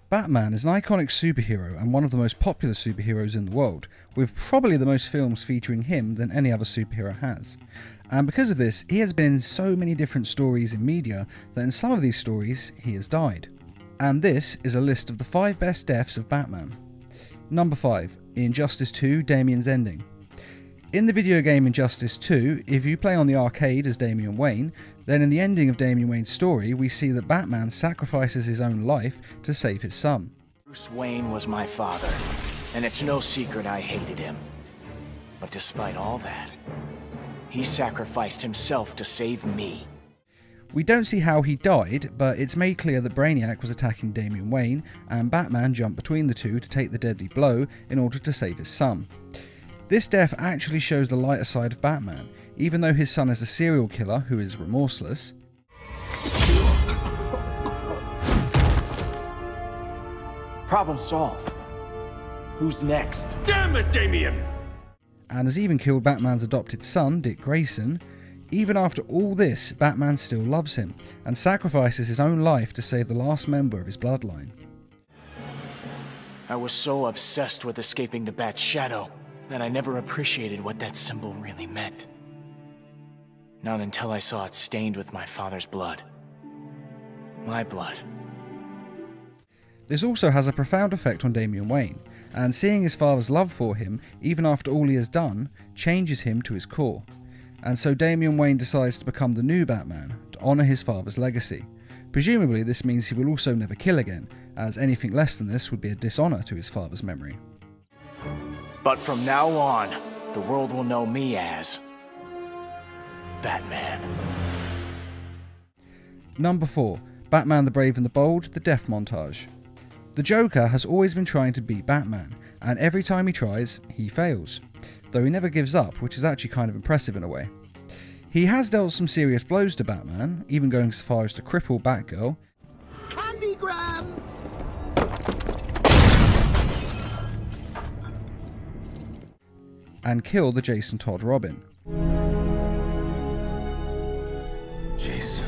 Batman is an iconic superhero and one of the most popular superheroes in the world, with probably the most films featuring him than any other superhero has. And because of this, he has been in so many different stories in media that in some of these stories, he has died. And this is a list of the 5 best deaths of Batman. Number 5. Injustice 2: Damian's Ending. In the video game Injustice 2, if you play on the arcade as Damian Wayne, then in the ending of Damian Wayne's story, we see that Batman sacrifices his own life to save his son. Bruce Wayne was my father, and it's no secret I hated him. But despite all that, he sacrificed himself to save me. We don't see how he died, but it's made clear that Brainiac was attacking Damian Wayne, and Batman jumped between the two to take the deadly blow in order to save his son. This death actually shows the lighter side of Batman, even though his son is a serial killer who is remorseless. Problem solved. Who's next? Damn it, Damian! And has even killed Batman's adopted son, Dick Grayson. Even after all this, Batman still loves him, and sacrifices his own life to save the last member of his bloodline. I was so obsessed with escaping the Bat's shadow that I never appreciated what that symbol really meant. Not until I saw it stained with my father's blood. My blood. This also has a profound effect on Damian Wayne, and seeing his father's love for him, even after all he has done, changes him to his core. And so Damian Wayne decides to become the new Batman, to honour his father's legacy. Presumably this means he will also never kill again, as anything less than this would be a dishonour to his father's memory. But from now on, the world will know me as Batman. Number 4. Batman the Brave and the Bold: The Death Montage. The Joker has always been trying to beat Batman, and every time he tries, he fails. Though he never gives up, which is actually kind of impressive in a way. He has dealt some serious blows to Batman, even going so far as to cripple Batgirl. Candy grab! And kill the Jason Todd Robin. Jason.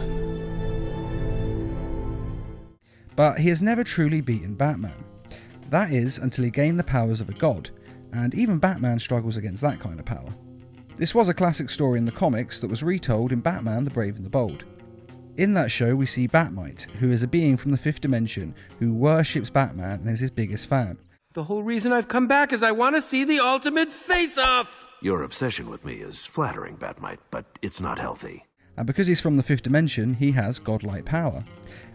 But he has never truly beaten Batman. That is, until he gained the powers of a god, and even Batman struggles against that kind of power. This was a classic story in the comics that was retold in Batman the Brave and the Bold. In that show we see Batmite, who is a being from the 5th dimension who worships Batman and is his biggest fan. The whole reason I've come back is I want to see the ultimate face-off! Your obsession with me is flattering, Batmite, but it's not healthy. And because he's from the 5th dimension, he has godlike power.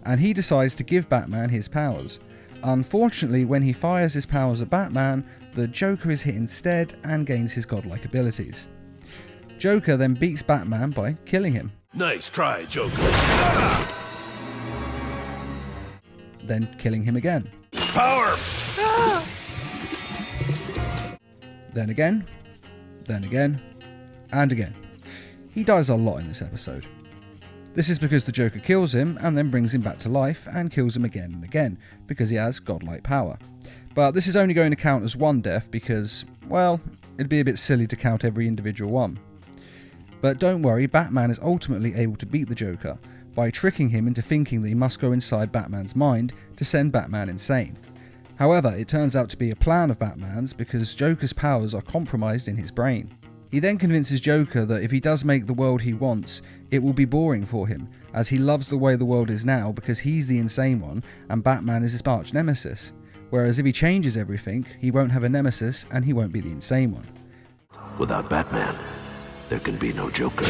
And he decides to give Batman his powers. Unfortunately, when he fires his powers at Batman, the Joker is hit instead and gains his godlike abilities. Joker then beats Batman by killing him. Nice try, Joker. Then killing him again. Power! Then again, and again. He dies a lot in this episode. This is because the Joker kills him and then brings him back to life and kills him again and again, because he has godlike power. But this is only going to count as one death because, well, it'd be a bit silly to count every individual one. But don't worry, Batman is ultimately able to beat the Joker by tricking him into thinking that he must go inside Batman's mind to send Batman insane. However, it turns out to be a plan of Batman's because Joker's powers are compromised in his brain. He then convinces Joker that if he does make the world he wants, it will be boring for him, as he loves the way the world is now because he's the insane one and Batman is his arch nemesis. Whereas if he changes everything, he won't have a nemesis and he won't be the insane one. Without Batman, there can be no Joker.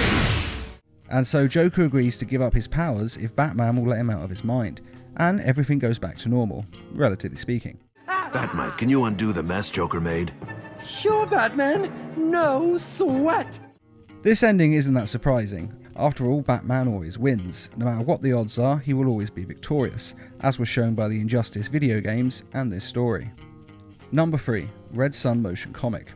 And so Joker agrees to give up his powers if Batman will let him out of his mind, and everything goes back to normal, relatively speaking. Batmite, can you undo the mess Joker made? Sure, Batman. No sweat. This ending isn't that surprising. After all, Batman always wins. No matter what the odds are, he will always be victorious, as was shown by the Injustice video games and this story. Number 3. Red Sun Motion Comic.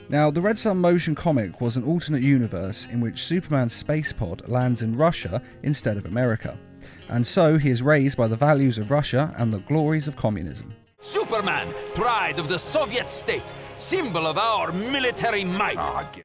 Now, the Red Sun motion comic was an alternate universe in which Superman's space pod lands in Russia instead of America, and so he is raised by the values of Russia and the glories of communism. Superman, pride of the Soviet state, symbol of our military might.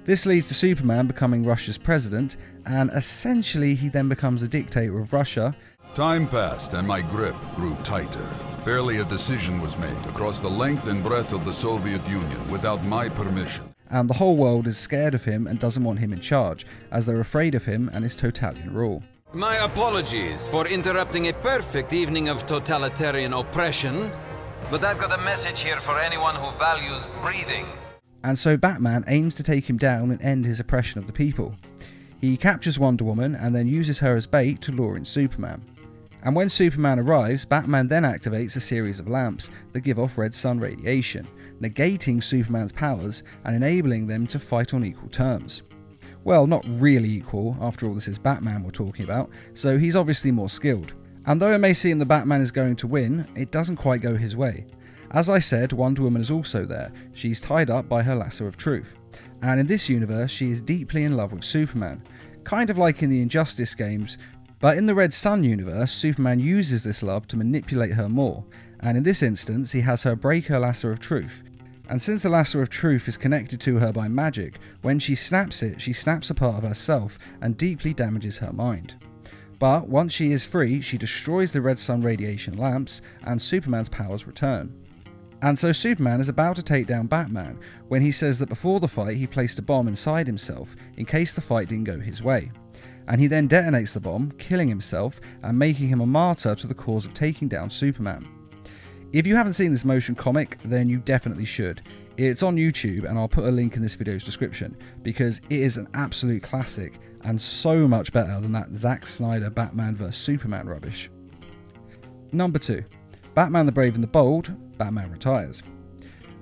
This leads to Superman becoming Russia's president, and essentially he then becomes a dictator of Russia. Time passed and my grip grew tighter. Barely a decision was made across the length and breadth of the Soviet Union without my permission. And the whole world is scared of him and doesn't want him in charge, as they're afraid of him and his totalitarian rule. My apologies for interrupting a perfect evening of totalitarian oppression, but I've got a message here for anyone who values breathing. And so Batman aims to take him down and end his oppression of the people. He captures Wonder Woman and then uses her as bait to lure in Superman. And when Superman arrives, Batman then activates a series of lamps that give off red sun radiation, negating Superman's powers and enabling them to fight on equal terms. Well, not really equal, after all this is Batman we're talking about, so he's obviously more skilled. And though it may seem that Batman is going to win, it doesn't quite go his way. As I said, Wonder Woman is also there. She's tied up by her lasso of truth. And in this universe, she is deeply in love with Superman, kind of like in the Injustice games, but in the Red Sun universe, Superman uses this love to manipulate her more, and in this instance, he has her break her lasso of truth. And since the lasso of truth is connected to her by magic, when she snaps it, she snaps a part of herself and deeply damages her mind. But once she is free, she destroys the red sun radiation lamps, and Superman's powers return. And so Superman is about to take down Batman when he says that before the fight he placed a bomb inside himself in case the fight didn't go his way. And he then detonates the bomb, killing himself and making him a martyr to the cause of taking down Superman. If you haven't seen this motion comic, then you definitely should. It's on YouTube and I'll put a link in this video's description because it is an absolute classic and so much better than that Zack Snyder Batman vs Superman rubbish. Number 2. Batman the Brave and the Bold, Batman retires.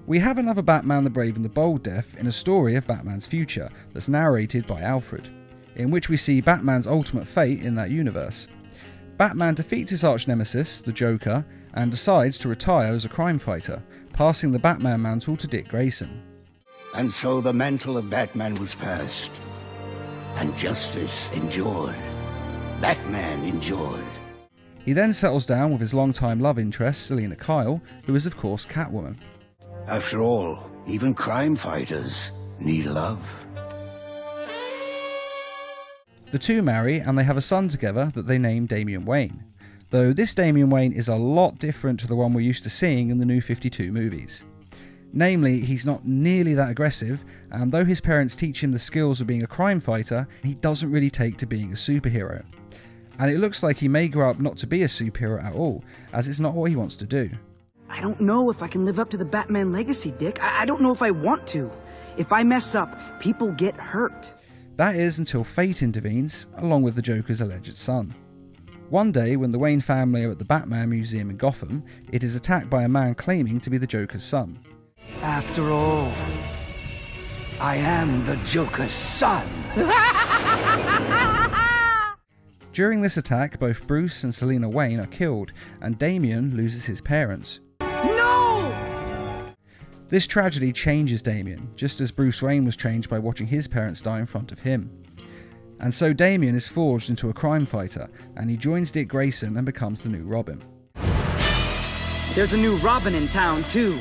We have another Batman the Brave and the Bold death in a story of Batman's future that's narrated by Alfred, in which we see Batman's ultimate fate in that universe. Batman defeats his arch-nemesis, the Joker, and decides to retire as a crime fighter, passing the Batman mantle to Dick Grayson. And so the mantle of Batman was passed, and justice endured. Batman endured. He then settles down with his longtime love interest, Selina Kyle, who is of course Catwoman. After all, even crime fighters need love. The two marry and they have a son together that they name Damian Wayne, though this Damian Wayne is a lot different to the one we're used to seeing in the New 52 movies. Namely, he's not nearly that aggressive, and though his parents teach him the skills of being a crime fighter, he doesn't really take to being a superhero. And it looks like he may grow up not to be a superhero at all, as it's not what he wants to do. I don't know if I can live up to the Batman legacy, Dick. I don't know if I want to. If I mess up, people get hurt. That is until fate intervenes, along with the Joker's alleged son. One day, when the Wayne family are at the Batman Museum in Gotham, it is attacked by a man claiming to be the Joker's son. After all, I am the Joker's son. During this attack, both Bruce and Selina Wayne are killed, and Damian loses his parents. No! This tragedy changes Damian, just as Bruce Wayne was changed by watching his parents die in front of him. And so Damian is forged into a crime fighter, and he joins Dick Grayson and becomes the new Robin. There's a new Robin in town, too.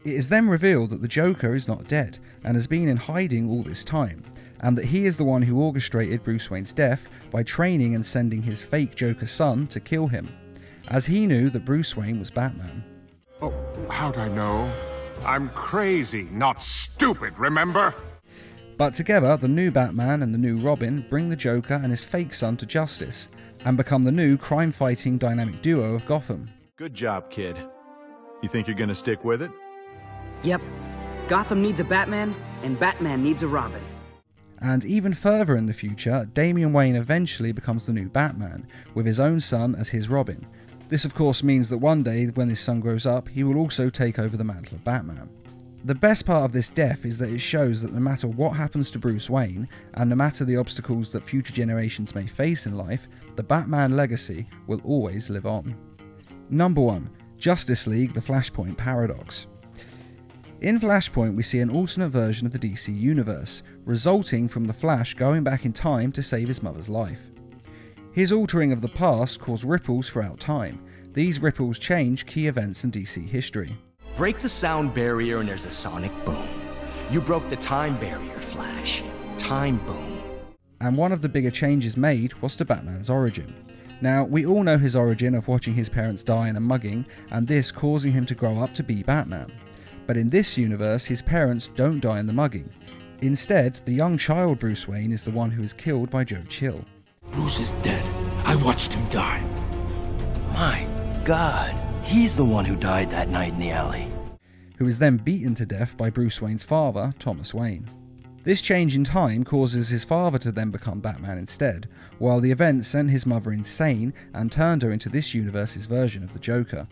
It is then revealed that the Joker is not dead, and has been in hiding all this time, and that he is the one who orchestrated Bruce Wayne's death by training and sending his fake Joker son to kill him, as he knew that Bruce Wayne was Batman. Oh, how'd I know? I'm crazy, not stupid, remember? But together, the new Batman and the new Robin bring the Joker and his fake son to justice, and become the new crime-fighting dynamic duo of Gotham. Good job, kid. You think you're gonna stick with it? Yep. Gotham needs a Batman, and Batman needs a Robin. And even further in the future, Damian Wayne eventually becomes the new Batman, with his own son as his Robin. This of course means that one day, when his son grows up, he will also take over the mantle of Batman. The best part of this death is that it shows that no matter what happens to Bruce Wayne, and no matter the obstacles that future generations may face in life, the Batman legacy will always live on. Number 1. Justice League: The Flashpoint Paradox. In Flashpoint, we see an alternate version of the DC universe, resulting from the Flash going back in time to save his mother's life. His altering of the past caused ripples throughout time. These ripples change key events in DC history. Break the sound barrier and there's a sonic boom. You broke the time barrier, Flash. Time boom. And one of the bigger changes made was to Batman's origin. Now, we all know his origin of watching his parents die in a mugging, and this causing him to grow up to be Batman. But in this universe, his parents don't die in the mugging. Instead, the young child Bruce Wayne is the one who is killed by Joe Chill. Bruce is dead. I watched him die. My God, he's the one who died that night in the alley. Who is then beaten to death by Bruce Wayne's father, Thomas Wayne. This change in time causes his father to then become Batman instead, while the event sent his mother insane and turned her into this universe's version of the Joker.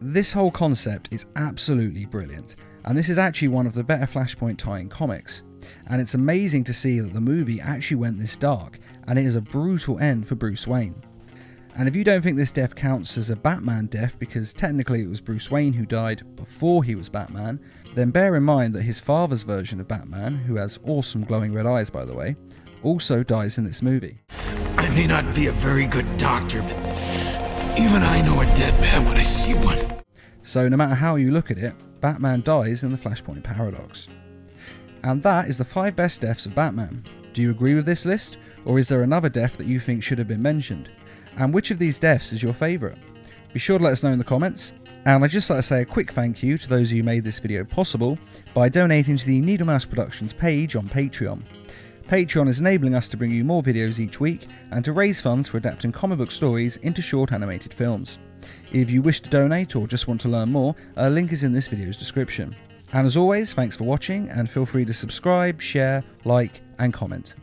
This whole concept is absolutely brilliant, and this is actually one of the better Flashpoint tie-in comics. And it's amazing to see that the movie actually went this dark, and it is a brutal end for Bruce Wayne. And if you don't think this death counts as a Batman death because technically it was Bruce Wayne who died before he was Batman, then bear in mind that his father's version of Batman, who has awesome glowing red eyes by the way, also dies in this movie. I may not be a very good doctor, but even I know a dead man when I see one. So no matter how you look at it, Batman dies in the Flashpoint paradox. And that is the 5 best deaths of Batman. Do you agree with this list, or is there another death that you think should have been mentioned? And which of these deaths is your favourite? Be sure to let us know in the comments, and I'd just like to say a quick thank you to those of you who made this video possible by donating to the Needle Mouse Productions page on Patreon. Patreon is enabling us to bring you more videos each week and to raise funds for adapting comic book stories into short animated films. If you wish to donate or just want to learn more, a link is in this video's description. And as always, thanks for watching and feel free to subscribe, share, like and comment.